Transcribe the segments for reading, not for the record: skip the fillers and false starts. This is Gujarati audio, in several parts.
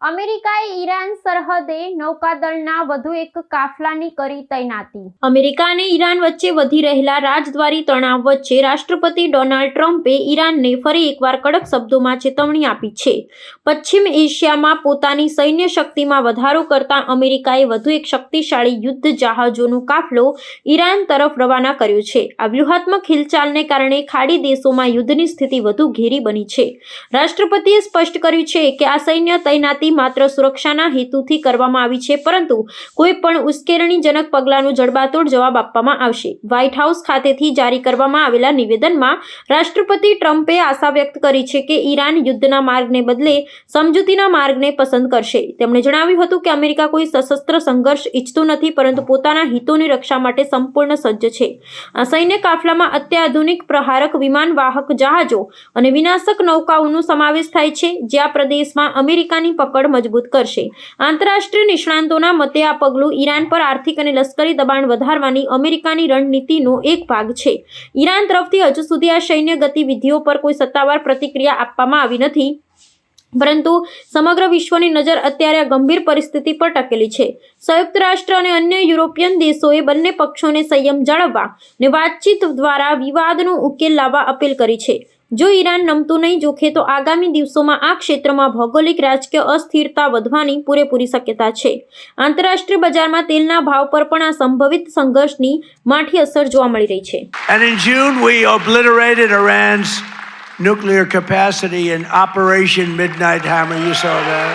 અમેરિકાએ ઈરાન સરહદે નૌકાદળના વધુ એક કાફલાની કરી તૈનાતી. અમેરિકા અને ઈરાન વચ્ચે વધી રહેલા રાજદ્વારી તણાવ વચ્ચે રાષ્ટ્રપતિ ડોનાલ્ડ ટ્રમ્પે ઈરાનને ફરી એકવાર કડક શબ્દોમાં ચેતવણી આપી છે. પશ્ચિમ એશિયામાં પોતાની સૈન્ય શક્તિમાં વધારો કરતા અમેરિકાએ વધુ એક શક્તિશાળી યુદ્ધ જહાજોનો કાફલો ઈરાન તરફ રવાના કર્યો છે. આ વ્યૂહાત્મક હિલચાલને કારણે ખાડી દેશોમાં યુદ્ધની સ્થિતિ વધુ ઘેરી બની છે. રાષ્ટ્રપતિએ સ્પષ્ટ કર્યું છે કે આ સૈન્ય તૈનાતી માત્ર સુરક્ષાના હેતુથી કરવામાં આવી છે, પરંતુ કોઈ પણ ઉશ્કેરણીજનક પગલાંનો જડબાતોડ જવાબ આપવામાં આવશે. વ્હાઇટ હાઉસ ખાતેથી જારી કરવામાં આવેલા નિવેદનમાં રાષ્ટ્રપતિ ટ્રમ્પે આશા વ્યક્ત કરી છે કે ઈરાન યુદ્ધના માર્ગને બદલે સમજૂતીના માર્ગને પસંદ કરશે. તેમણે જણાવ્યું હતું કે અમેરિકા કોઈ સશસ્ત્ર સંઘર્ષ ઈચ્છતું નથી, પરંતુ પોતાના હિતોની રક્ષા માટે સંપૂર્ણ સજ્જ છે. આ સૈન્ય કાફલામાં અત્યાધુનિક પ્રહારક વિમાનવાહક જહાજો અને વિનાશક નૌકાઓનો સમાવેશ થાય છે, જે આ પ્રદેશમાં અમેરિકાની પકડ મજબૂત કરશે. આંતરરાષ્ટ્રીય નિષ્ણાંતોના મતે આ પગલું ઈરાન પર આર્થિક અને લશ્કરી દબાણ વધારવાની અમેરિકાની રણનીતિનો એક ભાગ છે. ઈરાન તરફથી હજુ સુધી આ સૈન્ય ગતિવિધિઓ પર કોઈ સત્તાવાર પ્રતિક્રિયા આપવામાં આવી નથી, પરંતુ સમગ્ર વિશ્વની નજર અત્યારે આ ગંભીર પરિસ્થિતિ પર ટકેલી છે. સંયુક્ત રાષ્ટ્ર અને અન્ય યુરોપિયન દેશોએ બંને પક્ષોને સંયમ જાળવવા અને વાતચીત દ્વારા વિવાદનો ઉકેલ લાવવા અપીલ કરી છે. જો ઈરાન નમતું નહીં જોખે તો આગામી દિવસોમાં આ ક્ષેત્રમાં ભૌગોલિક રાજકીય અસ્થિરતા વધવાની પૂરેપૂરી શક્યતા છે. આંતરરાષ્ટ્રીય બજારમાં તેલના ભાવ પર પણ આ સંભવિત સંઘર્ષની માઠી અસર જોવા મળી રહી છે. And in June we obliterated Iran's nuclear capacity in Operation Midnight Hammer. You saw that.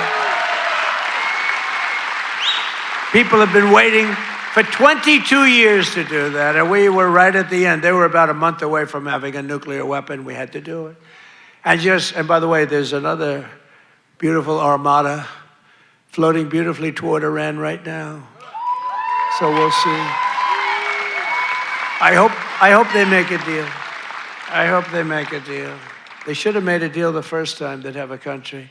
People have been waiting for 22 years to do that, and we were right at the end. They were about a month away from having a nuclear weapon. We had to do it. And by the way, there's another beautiful armada floating beautifully toward Iran right now. So we'll see. I hope they make a deal. I hope they make a deal. They should have made a deal the first time they'd have a country.